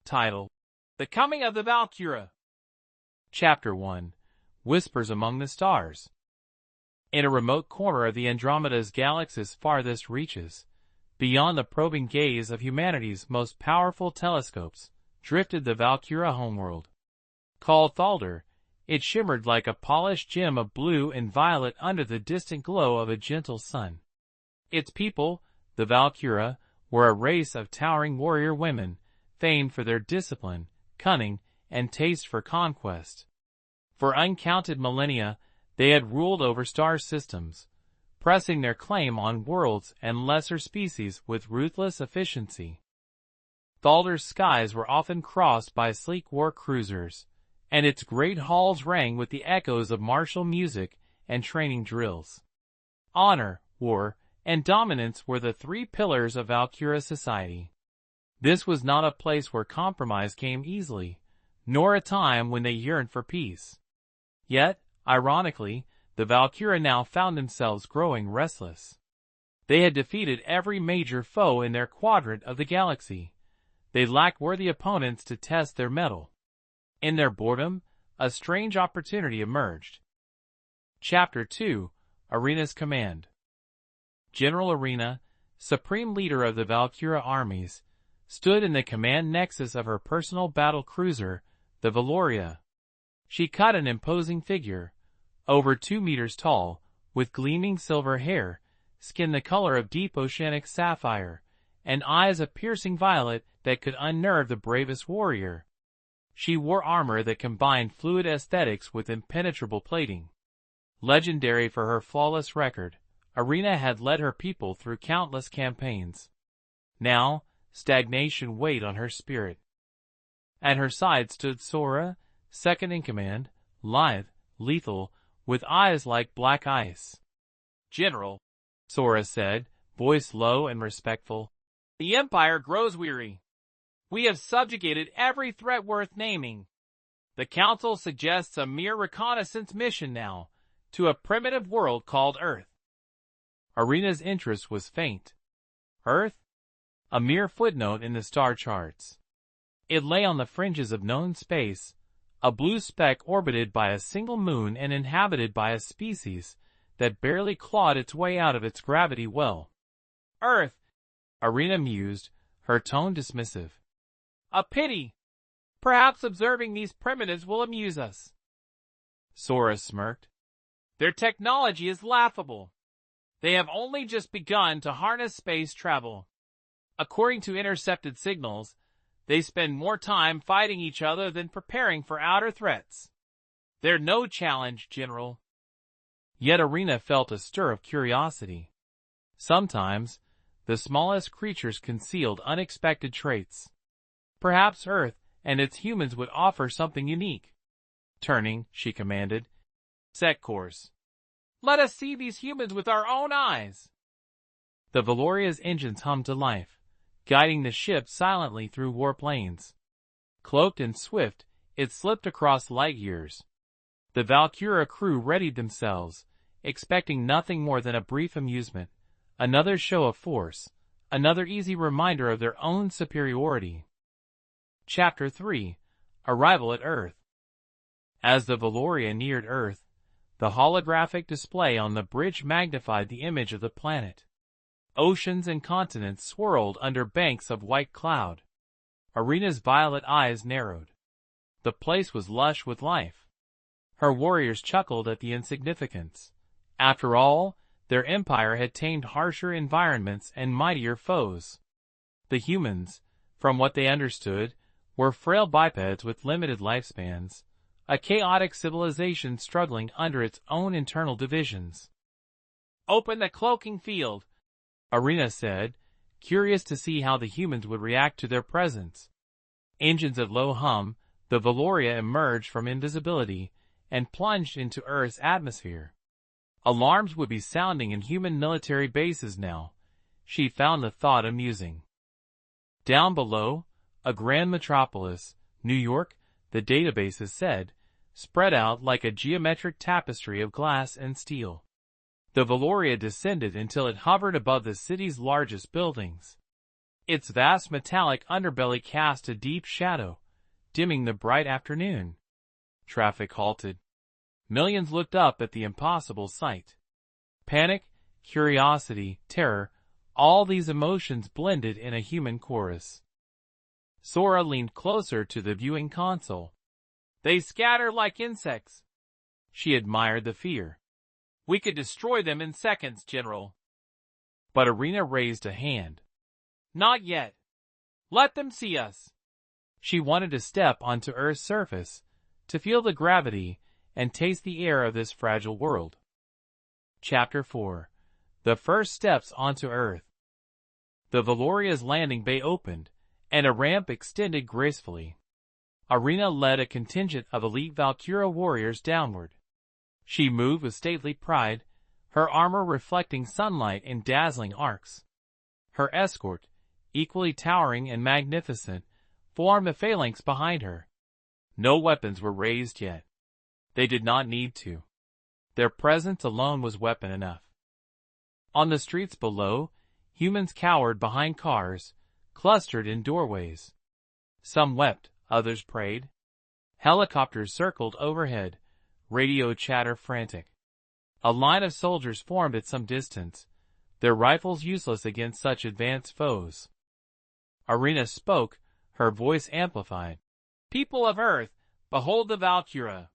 Title: The Coming of the Valcura. Chapter 1: Whispers Among the Stars. In a remote corner of the Andromeda's galaxy's farthest reaches, beyond the probing gaze of humanity's most powerful telescopes, drifted the Valcura homeworld. Called Thalder, it shimmered like a polished gem of blue and violet under the distant glow of a gentle sun. Its people, the Valcura, were a race of towering warrior women, famed for their discipline, cunning, and taste for conquest. For uncounted millennia, they had ruled over star systems, pressing their claim on worlds and lesser species with ruthless efficiency. Thalder's skies were often crossed by sleek war cruisers, and its great halls rang with the echoes of martial music and training drills. Honor, war, and dominance were the three pillars of Valcura society. This was not a place where compromise came easily, nor a time when they yearned for peace. Yet, ironically, the Valcura now found themselves growing restless. They had defeated every major foe in their quadrant of the galaxy. They lacked worthy opponents to test their mettle. In their boredom, a strange opportunity emerged. Chapter 2: Arena's Command. General Arena, supreme leader of the Valcura armies, stood in the command nexus of her personal battle cruiser, the Valoria. She cut an imposing figure, over 2 meters tall, with gleaming silver hair, skin the color of deep oceanic sapphire, and eyes of piercing violet that could unnerve the bravest warrior. She wore armor that combined fluid aesthetics with impenetrable plating. Legendary for her flawless record, Arena had led her people through countless campaigns. Now, stagnation weighed on her spirit. At her side stood Sora, second in command, lithe, lethal, with eyes like black ice. "General," Sora said, voice low and respectful, "the Empire grows weary. We have subjugated every threat worth naming. The Council suggests a mere reconnaissance mission now, to a primitive world called Earth." Arena's interest was faint. Earth? A mere footnote in the star charts. It lay on the fringes of known space, a blue speck orbited by a single moon and inhabited by a species that barely clawed its way out of its gravity well. "Earth," Arena mused, her tone dismissive. "A pity. Perhaps observing these primitives will amuse us." Sora smirked. "Their technology is laughable. They have only just begun to harness space travel. According to intercepted signals, they spend more time fighting each other than preparing for outer threats. They're no challenge, General." Yet Arena felt a stir of curiosity. Sometimes, the smallest creatures concealed unexpected traits. Perhaps Earth and its humans would offer something unique. Turning, she commanded, "Set course. Let us see these humans with our own eyes." The Valoria's engines hummed to life, guiding the ship silently through warp lanes. Cloaked and swift, it slipped across light years. The Valcura crew readied themselves, expecting nothing more than a brief amusement, another show of force, another easy reminder of their own superiority. Chapter 3: Arrival at Earth. As the Valoria neared Earth, the holographic display on the bridge magnified the image of the planet. Oceans and continents swirled under banks of white cloud. Arena's violet eyes narrowed. The place was lush with life. Her warriors chuckled at the insignificance. After all, their empire had tamed harsher environments and mightier foes. The humans, from what they understood, were frail bipeds with limited lifespans, a chaotic civilization struggling under its own internal divisions. "Open the cloaking field," Arena said, curious to see how the humans would react to their presence. Engines at low hum, the Valoria emerged from invisibility and plunged into Earth's atmosphere. Alarms would be sounding in human military bases now. She found the thought amusing. Down below, a grand metropolis, New York, the databases said, spread out like a geometric tapestry of glass and steel. The Valoria descended until it hovered above the city's largest buildings. Its vast metallic underbelly cast a deep shadow, dimming the bright afternoon. Traffic halted. Millions looked up at the impossible sight. Panic, curiosity, terror, all these emotions blended in a human chorus. Sora leaned closer to the viewing console. "They scatter like insects." She admired the fear. "We could destroy them in seconds, General." But Arena raised a hand. "Not yet. Let them see us." She wanted to step onto Earth's surface, to feel the gravity and taste the air of this fragile world. Chapter 4. The First Steps onto Earth. The Valoria's landing bay opened, and a ramp extended gracefully. Arena led a contingent of elite Valcura warriors downward. She moved with stately pride, her armor reflecting sunlight in dazzling arcs. Her escort, equally towering and magnificent, formed a phalanx behind her. No weapons were raised yet. They did not need to. Their presence alone was weapon enough. On the streets below, humans cowered behind cars, clustered in doorways. Some wept, others prayed. Helicopters circled overhead, radio chatter frantic. A line of soldiers formed at some distance, their rifles useless against such advanced foes. Arena spoke, her voice amplified. "People of Earth, behold the Valcura.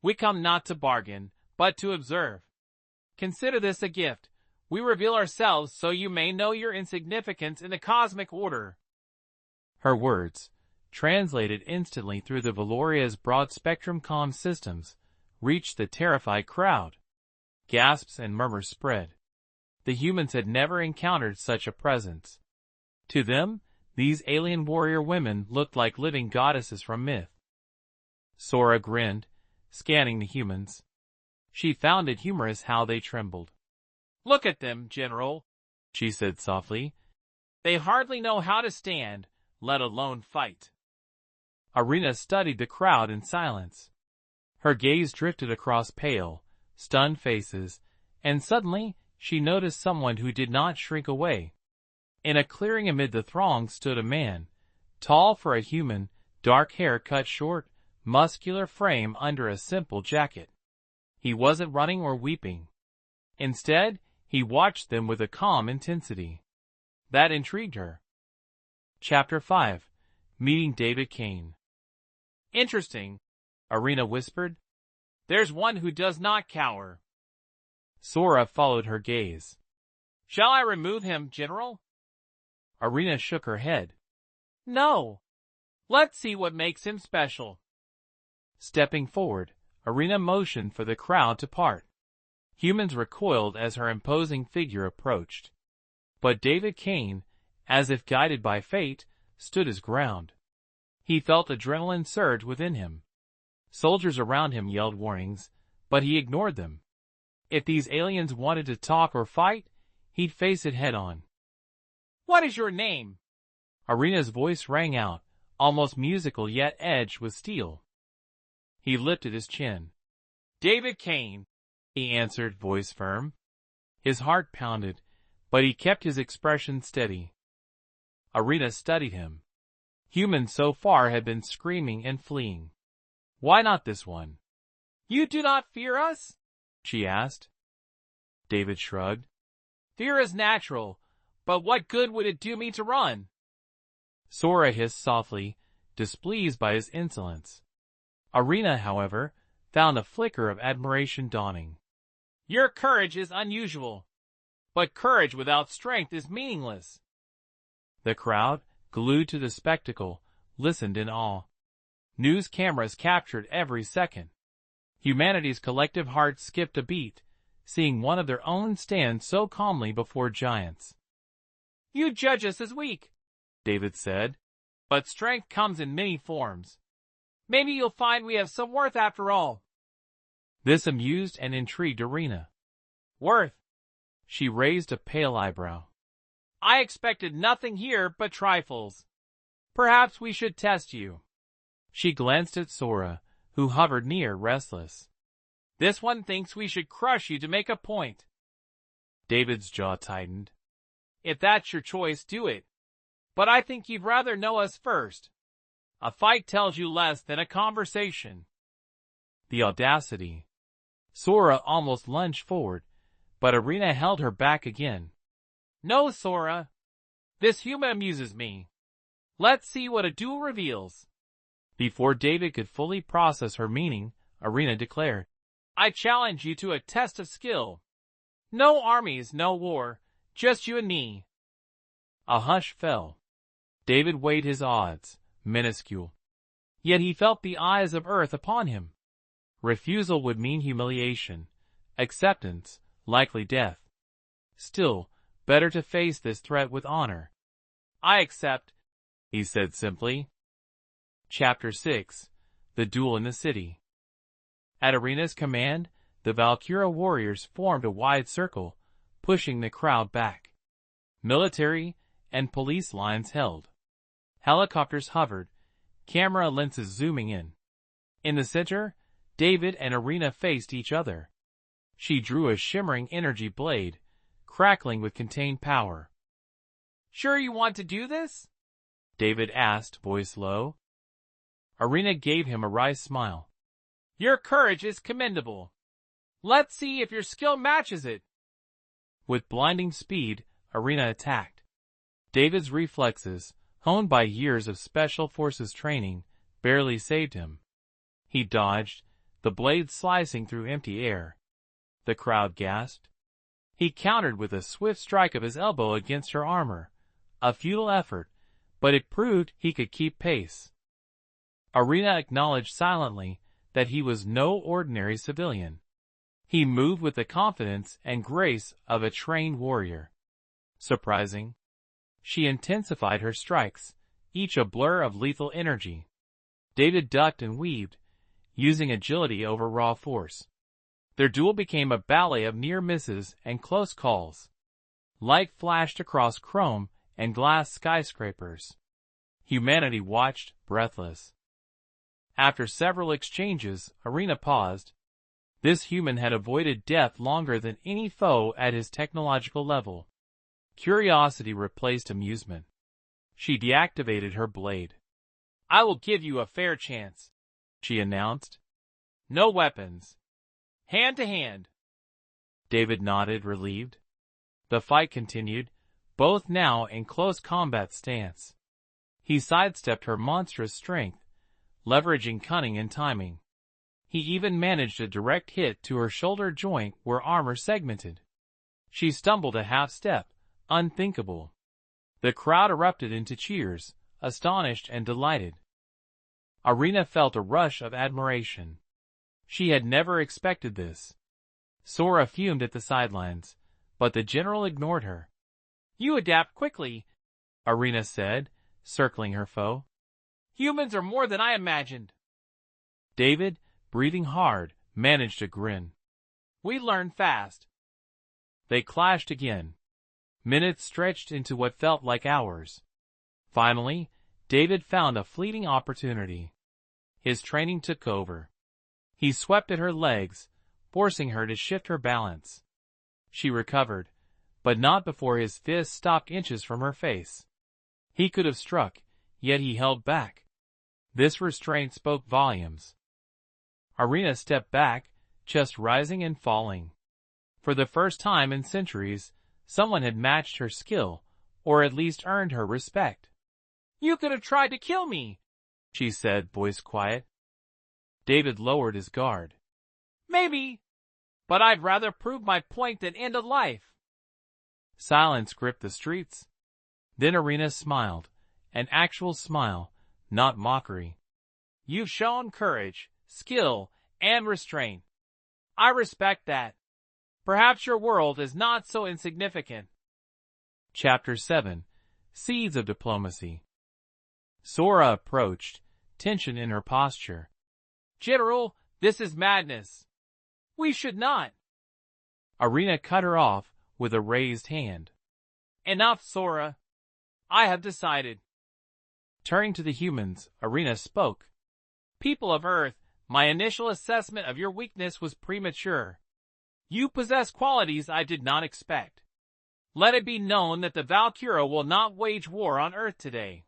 We come not to bargain, but to observe. Consider this a gift. We reveal ourselves so you may know your insignificance in the cosmic order." Her words, translated instantly through the Valoria's broad-spectrum comm systems, reached the terrified crowd. Gasps and murmurs spread. The humans had never encountered such a presence. To them, these alien warrior women looked like living goddesses from myth. Sora grinned, scanning the humans. She found it humorous how they trembled. "Look at them, General," she said softly. "They hardly know how to stand, let alone fight." Arena studied the crowd in silence. Her gaze drifted across pale, stunned faces, and suddenly she noticed someone who did not shrink away. In a clearing amid the throng stood a man, tall for a human, dark hair cut short, muscular frame under a simple jacket. He wasn't running or weeping. Instead, he watched them with a calm intensity. That intrigued her. Chapter 5. Meeting David Kane. "Interesting," Arena whispered. "There's one who does not cower." Sora followed her gaze. "Shall I remove him, General?" Arena shook her head. "No. Let's see what makes him special." Stepping forward, Arena motioned for the crowd to part. Humans recoiled as her imposing figure approached. But David Kane, as if guided by fate, stood his ground. He felt adrenaline surge within him. Soldiers around him yelled warnings, but he ignored them. If these aliens wanted to talk or fight, he'd face it head-on. "What is your name?" Arena's voice rang out, almost musical yet edged with steel. He lifted his chin. "David Kane," he answered, voice firm. His heart pounded, but he kept his expression steady. Arena studied him. Humans so far had been screaming and fleeing. Why not this one? "You do not fear us?" she asked. David shrugged. "Fear is natural, but what good would it do me to run?" Sora hissed softly, displeased by his insolence. Arena, however, found a flicker of admiration dawning. "Your courage is unusual, but courage without strength is meaningless." The crowd, glued to the spectacle, listened in awe. News cameras captured every second. Humanity's collective hearts skipped a beat, seeing one of their own stand so calmly before giants. "You judge us as weak," David said, "but strength comes in many forms. Maybe you'll find we have some worth after all." This amused and intrigued Arena. "Worth?" She raised a pale eyebrow. "I expected nothing here but trifles. Perhaps we should test you." She glanced at Sora, who hovered near, restless. "This one thinks we should crush you to make a point." David's jaw tightened. "If that's your choice, do it. But I think you'd rather know us first. A fight tells you less than a conversation. The audacity. Sora almost lunged forward, but Arena held her back again. No, Sora. This human amuses me. Let's see what a duel reveals. Before David could fully process her meaning, Arena declared, I challenge you to a test of skill. No armies, no war, just you and me. A hush fell. David weighed his odds, minuscule. Yet he felt the eyes of Earth upon him. Refusal would mean humiliation, acceptance, likely death. Still, better to face this threat with honor. I accept, he said simply. Chapter 6. The Duel in the City. At Arena's command, the Valcura warriors formed a wide circle, pushing the crowd back. Military and police lines held. Helicopters hovered, camera lenses zooming in. In the center, David and Arena faced each other. She drew a shimmering energy blade, crackling with contained power. Sure you want to do this? David asked, voice low. Arena gave him a wry smile. Your courage is commendable. Let's see if your skill matches it. With blinding speed, Arena attacked. David's reflexes, honed by years of special forces training, barely saved him. He dodged, the blade slicing through empty air. The crowd gasped. He countered with a swift strike of his elbow against her armor. A futile effort, but it proved he could keep pace. Arena acknowledged silently that he was no ordinary civilian. He moved with the confidence and grace of a trained warrior. Surprising. She intensified her strikes, each a blur of lethal energy. David ducked and weaved, using agility over raw force. Their duel became a ballet of near misses and close calls. Light flashed across chrome and glass skyscrapers. Humanity watched, breathless. After several exchanges, Arena paused. This human had avoided death longer than any foe at his technological level. Curiosity replaced amusement. She deactivated her blade. I will give you a fair chance, she announced. No weapons. Hand to hand. David nodded, relieved. The fight continued, both now in close combat stance. He sidestepped her monstrous strength, leveraging cunning and timing. He even managed a direct hit to her shoulder joint where armor segmented. She stumbled a half-step, unthinkable. The crowd erupted into cheers, astonished and delighted. Arena felt a rush of admiration. She had never expected this. Sora fumed at the sidelines, but the general ignored her. You adapt quickly, Arena said, circling her foe. Humans are more than I imagined. David, breathing hard, managed a grin. We learn fast. They clashed again. Minutes stretched into what felt like hours. Finally, David found a fleeting opportunity. His training took over. He swept at her legs, forcing her to shift her balance. She recovered, but not before his fist stopped inches from her face. He could have struck, yet he held back. This restraint spoke volumes. Arena stepped back, chest rising and falling. For the first time in centuries, someone had matched her skill, or at least earned her respect. You could have tried to kill me, she said, voice quiet. David lowered his guard. Maybe, but I'd rather prove my point than end a life. Silence gripped the streets. Then Arena smiled, an actual smile, not mockery. You've shown courage, skill, and restraint. I respect that. Perhaps your world is not so insignificant. Chapter 7. Seeds of Diplomacy. Sora approached, tension in her posture. General, this is madness. We should not. Arena cut her off with a raised hand. Enough, Sora. I have decided. Turning to the humans, Arena spoke. People of Earth, my initial assessment of your weakness was premature. You possess qualities I did not expect. Let it be known that the Valcura will not wage war on Earth today.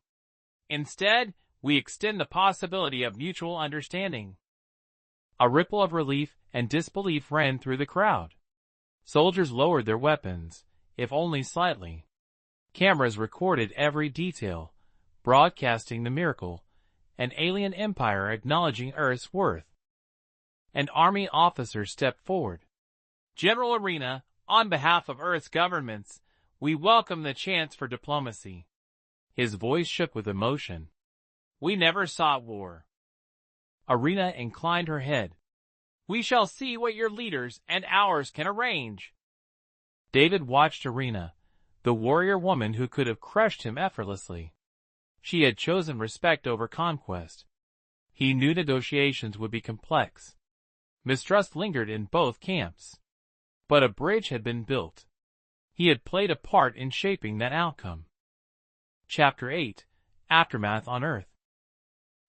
Instead, we extend the possibility of mutual understanding." A ripple of relief and disbelief ran through the crowd. Soldiers lowered their weapons, if only slightly. Cameras recorded every detail, broadcasting the miracle, an alien empire acknowledging Earth's worth. An army officer stepped forward. "General Arena, on behalf of Earth's governments, we welcome the chance for diplomacy." His voice shook with emotion. "We never sought war." Arena inclined her head. "We shall see what your leaders and ours can arrange." David watched Arena, the warrior woman who could have crushed him effortlessly. She had chosen respect over conquest. He knew negotiations would be complex. Mistrust lingered in both camps. But a bridge had been built. He had played a part in shaping that outcome. Chapter 8: Aftermath on Earth.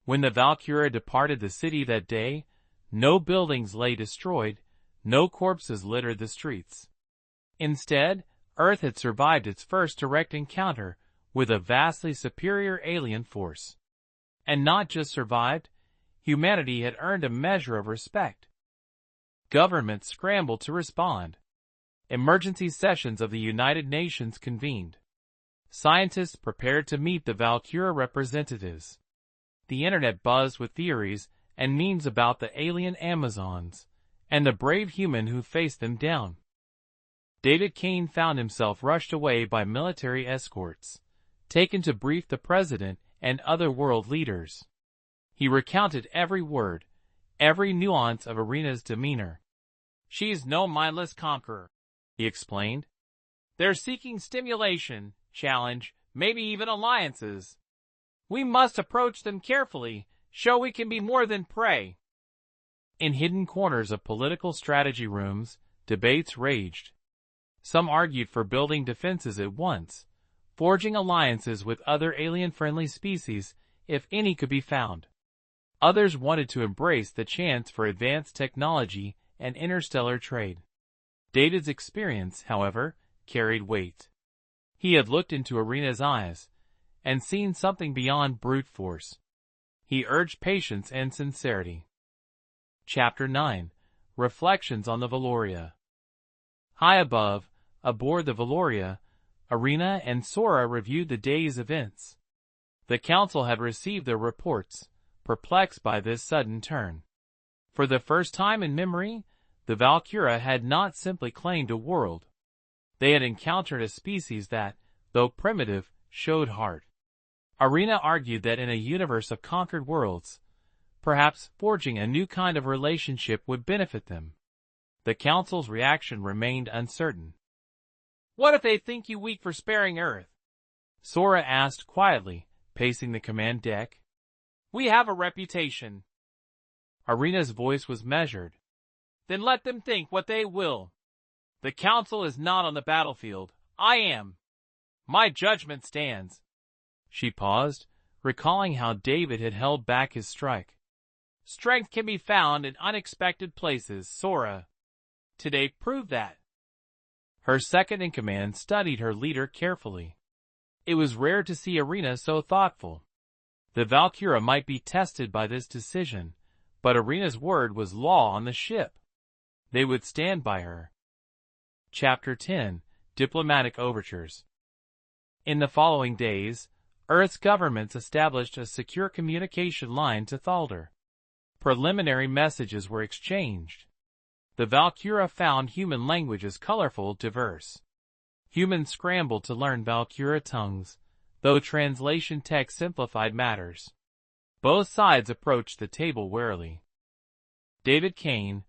When the Valcura departed the city that day, no buildings lay destroyed, no corpses littered the streets. Instead, Earth had survived its first direct encounter with a vastly superior alien force. And not just survived, humanity had earned a measure of respect. Governments scrambled to respond. Emergency sessions of the United Nations convened. Scientists prepared to meet the Valcura representatives. The internet buzzed with theories and memes about the alien Amazons and the brave human who faced them down. David Kane found himself rushed away by military escorts, taken to brief the president and other world leaders. He recounted every word, every nuance of Arena's demeanor. "She's no mindless conqueror," he explained. "They're seeking stimulation, challenge, maybe even alliances. We must approach them carefully, show we can be more than prey." In hidden corners of political strategy rooms, debates raged. Some argued for building defenses at once, forging alliances with other alien-friendly species if any could be found. Others wanted to embrace the chance for advanced technology and interstellar trade. David's experience, however, carried weight. He had looked into Arena's eyes and seen something beyond brute force. He urged patience and sincerity. Chapter 9: Reflections on the Valoria. High above, aboard the Valoria, Arena and Sora reviewed the day's events. The council had received their reports, perplexed by this sudden turn. For the first time in memory, the Valcura had not simply claimed a world. They had encountered a species that, though primitive, showed heart. Arena argued that in a universe of conquered worlds, perhaps forging a new kind of relationship would benefit them. The council's reaction remained uncertain. "What if they think you weak for sparing Earth?" Sora asked quietly, pacing the command deck. "We have a reputation." Arena's voice was measured. "Then let them think what they will. The council is not on the battlefield. I am. My judgment stands." She paused, recalling how David had held back his strike. "Strength can be found in unexpected places, Sora. Today proved that." Her second-in-command studied her leader carefully. It was rare to see Arena so thoughtful. The Valcura might be tested by this decision, but Arena's word was law on the ship. They would stand by her. Chapter 10: Diplomatic Overtures. In the following days, Earth's governments established a secure communication line to Thalder. Preliminary messages were exchanged. The Valcura found human languages colorful, diverse. Humans scrambled to learn Valcura tongues, though translation text simplified matters. Both sides approached the table warily. David Kane,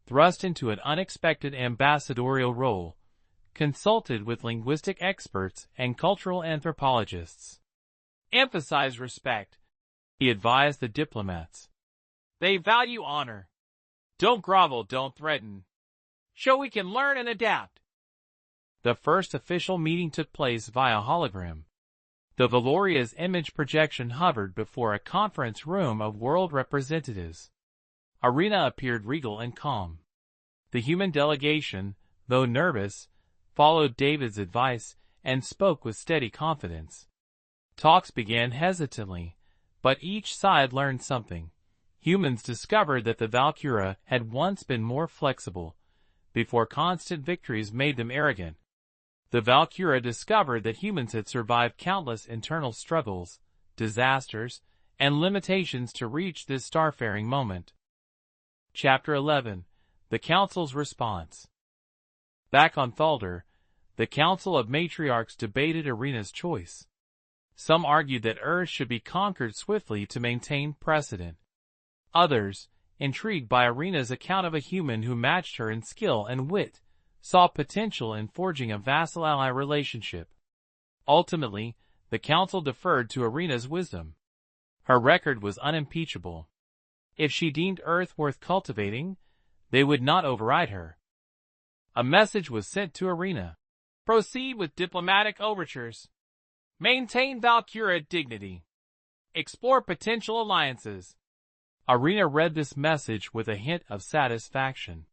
thrust into an unexpected ambassadorial role, consulted with linguistic experts and cultural anthropologists. "Emphasize respect," he advised the diplomats. "They value honor. Don't grovel, don't threaten. Show we can learn and adapt." The first official meeting took place via hologram. The Valoria's image projection hovered before a conference room of world representatives. Arena appeared regal and calm. The human delegation, though nervous, followed David's advice and spoke with steady confidence. Talks began hesitantly, but each side learned something. Humans discovered that the Valcura had once been more flexible, before constant victories made them arrogant. The Valcura discovered that humans had survived countless internal struggles, disasters, and limitations to reach this starfaring moment. Chapter 11. The Council's Response. Back on Thalder, the Council of Matriarchs debated Arena's choice. Some argued that Earth should be conquered swiftly to maintain precedent. Others, intrigued by Arena's account of a human who matched her in skill and wit, saw potential in forging a vassal-ally relationship. Ultimately, the Council deferred to Arena's wisdom. Her record was unimpeachable. If she deemed Earth worth cultivating, they would not override her. A message was sent to Arena. Proceed with diplomatic overtures. Maintain Valcura dignity. Explore potential alliances. Arena read this message with a hint of satisfaction.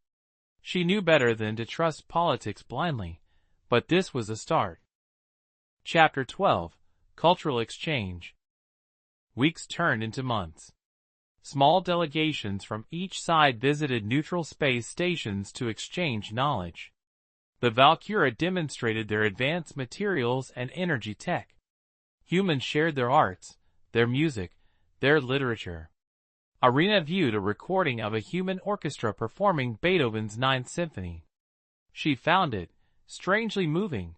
She knew better than to trust politics blindly, but this was a start. Chapter 12. Cultural Exchange. Weeks turned into months. Small delegations from each side visited neutral space stations to exchange knowledge. The Valcura demonstrated their advanced materials and energy tech. Humans shared their arts, their music, their literature. Arena viewed a recording of a human orchestra performing Beethoven's Ninth Symphony. She found it strangely moving.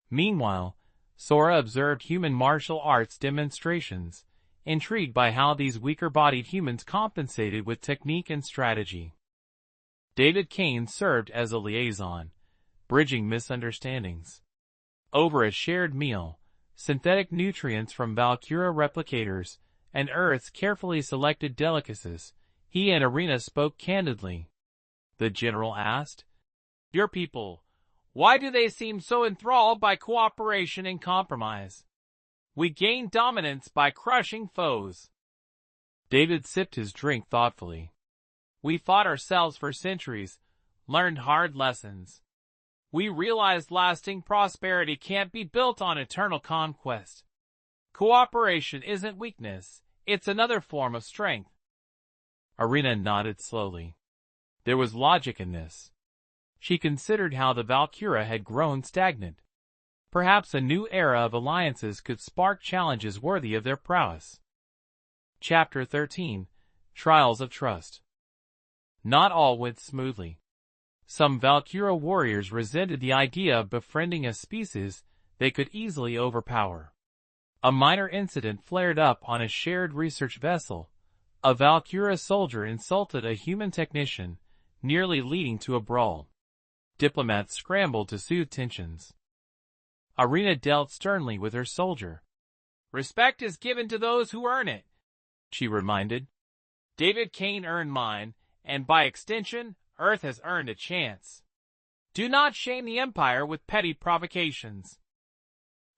Meanwhile, Sora observed human martial arts demonstrations, intrigued by how these weaker-bodied humans compensated with technique and strategy. David Kane served as a liaison, bridging misunderstandings. Over a shared meal, synthetic nutrients from Valcura replicators, and Earth's carefully selected delicacies, he and Arena spoke candidly. The general asked, "Your people, why do they seem so enthralled by cooperation and compromise? We gain dominance by crushing foes." David sipped his drink thoughtfully. "We fought ourselves for centuries, learned hard lessons. We realized lasting prosperity can't be built on eternal conquest. Cooperation isn't weakness, it's another form of strength." Arena nodded slowly. There was logic in this. She considered how the Valcura had grown stagnant. Perhaps a new era of alliances could spark challenges worthy of their prowess. Chapter 13. Trials of Trust. Not all went smoothly. Some Valcura warriors resented the idea of befriending a species they could easily overpower. A minor incident flared up on a shared research vessel. A Valcura soldier insulted a human technician, nearly leading to a brawl. Diplomats scrambled to soothe tensions. Arena dealt sternly with her soldier. "Respect is given to those who earn it," she reminded. "David Kane earned mine, and by extension, Earth has earned a chance. Do not shame the Empire with petty provocations."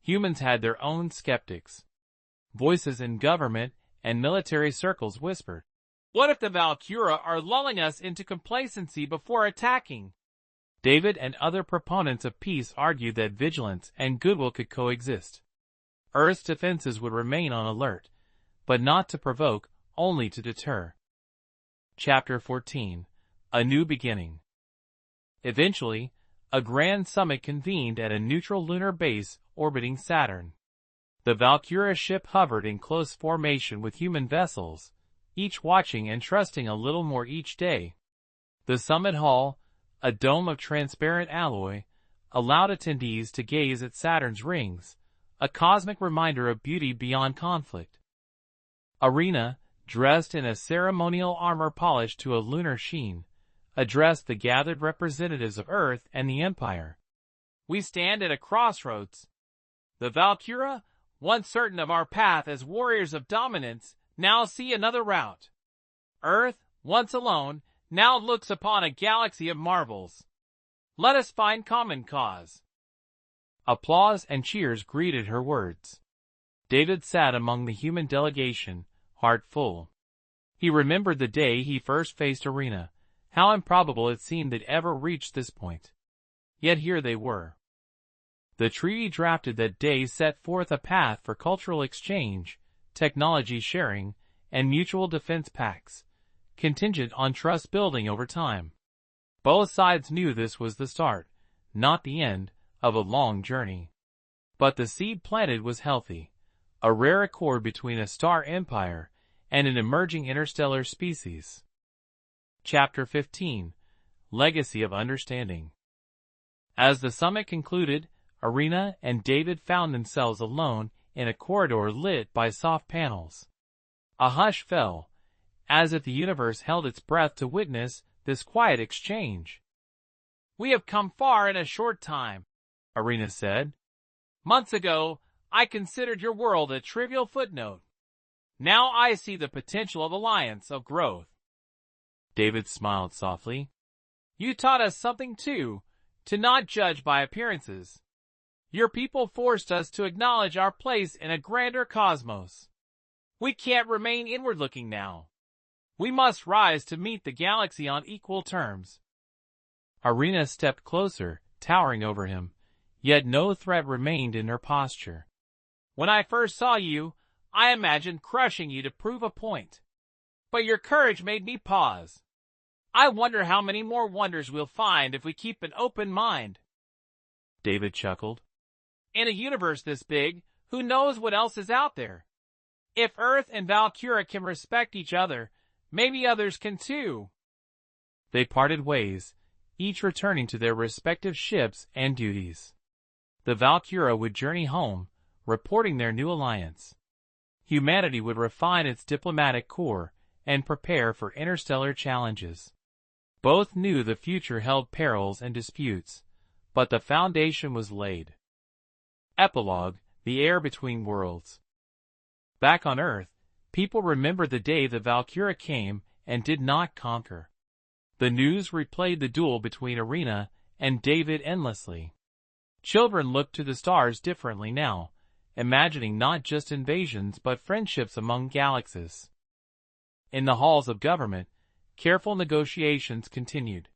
Humans had their own skeptics. Voices in government and military circles whispered, "What if the Valcura are lulling us into complacency before attacking?" David and other proponents of peace argued that vigilance and goodwill could coexist. Earth's defenses would remain on alert, but not to provoke, only to deter. Chapter 14. A New Beginning. Eventually, a grand summit convened at a neutral lunar base orbiting Saturn. The Valcura ship hovered in close formation with human vessels, each watching and trusting a little more each day. The summit hall, a dome of transparent alloy, allowed attendees to gaze at Saturn's rings, a cosmic reminder of beauty beyond conflict. Arena, dressed in a ceremonial armor polished to a lunar sheen, addressed the gathered representatives of Earth and the Empire. "We stand at a crossroads. The Valcura, once certain of our path as warriors of dominance, now see another route. Earth, once alone, now looks upon a galaxy of marvels. Let us find common cause." Applause and cheers greeted her words. David sat among the human delegation, heart full. He remembered the day he first faced Arena, how improbable it seemed they'd ever reach this point. Yet here they were. The treaty drafted that day set forth a path for cultural exchange, technology sharing, and mutual defense pacts, contingent on trust building over time. Both sides knew this was the start, not the end, of a long journey. But the seed planted was healthy, a rare accord between a star empire and an emerging interstellar species. Chapter 15. Legacy of Understanding. As the summit concluded, Irina and David found themselves alone in a corridor lit by soft panels. A hush fell, as if the universe held its breath to witness this quiet exchange. "We have come far in a short time," Irina said. "Months ago, I considered your world a trivial footnote. Now I see the potential of alliance, of growth." David smiled softly. "You taught us something too, to not judge by appearances. Your people forced us to acknowledge our place in a grander cosmos. We can't remain inward-looking now. We must rise to meet the galaxy on equal terms." Irina stepped closer, towering over him, yet no threat remained in her posture. "When I first saw you, I imagined crushing you to prove a point. But your courage made me pause. I wonder how many more wonders we'll find if we keep an open mind." David chuckled. "In a universe this big, who knows what else is out there? If Earth and Valcura can respect each other, maybe others can too." They parted ways, each returning to their respective ships and duties. The Valcura would journey home, reporting their new alliance. Humanity would refine its diplomatic corps and prepare for interstellar challenges. Both knew the future held perils and disputes, but the foundation was laid. Epilogue: The Air Between Worlds. Back on Earth, people remembered the day the Valcura came and did not conquer. The news replayed the duel between Irina and David endlessly. Children looked to the stars differently now, imagining not just invasions but friendships among galaxies. In the halls of government, careful negotiations continued.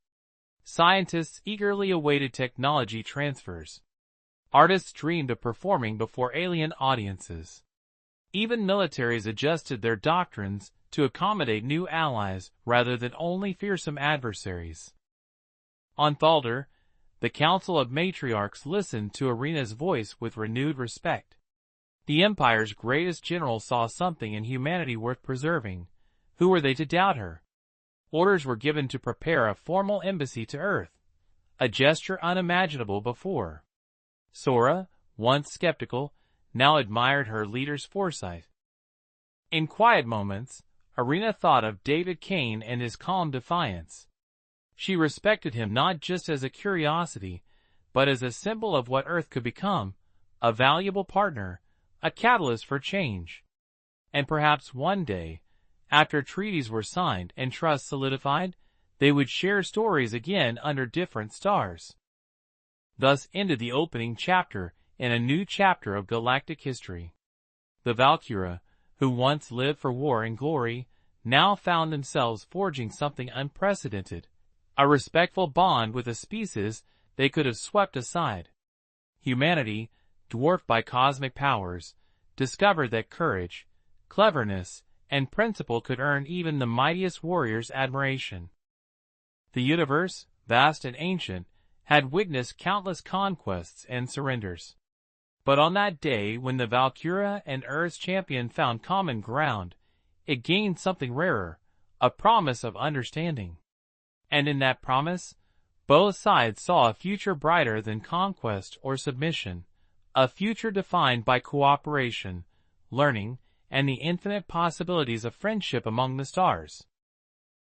Scientists eagerly awaited technology transfers. Artists dreamed of performing before alien audiences. Even militaries adjusted their doctrines to accommodate new allies rather than only fearsome adversaries. On Thalder, the Council of Matriarchs listened to Irina's voice with renewed respect. The Empire's greatest general saw something in humanity worth preserving. Who were they to doubt her? Orders were given to prepare a formal embassy to Earth, a gesture unimaginable before. Sora, once skeptical, now admired her leader's foresight. In quiet moments, Irina thought of David Kane and his calm defiance. She respected him not just as a curiosity, but as a symbol of what Earth could become, a valuable partner, a catalyst for change. And perhaps one day, after treaties were signed and trust solidified, they would share stories again under different stars. Thus ended the opening chapter in a new chapter of galactic history. The Valcura, who once lived for war and glory, now found themselves forging something unprecedented, a respectful bond with a species they could have swept aside. Humanity, dwarfed by cosmic powers, discovered that courage, cleverness, and principle could earn even the mightiest warrior's admiration. The universe, vast and ancient, had witnessed countless conquests and surrenders. But on that day when the Valcura and Earth's champion found common ground, it gained something rarer, a promise of understanding. And in that promise, both sides saw a future brighter than conquest or submission, a future defined by cooperation, learning, and the infinite possibilities of friendship among the stars.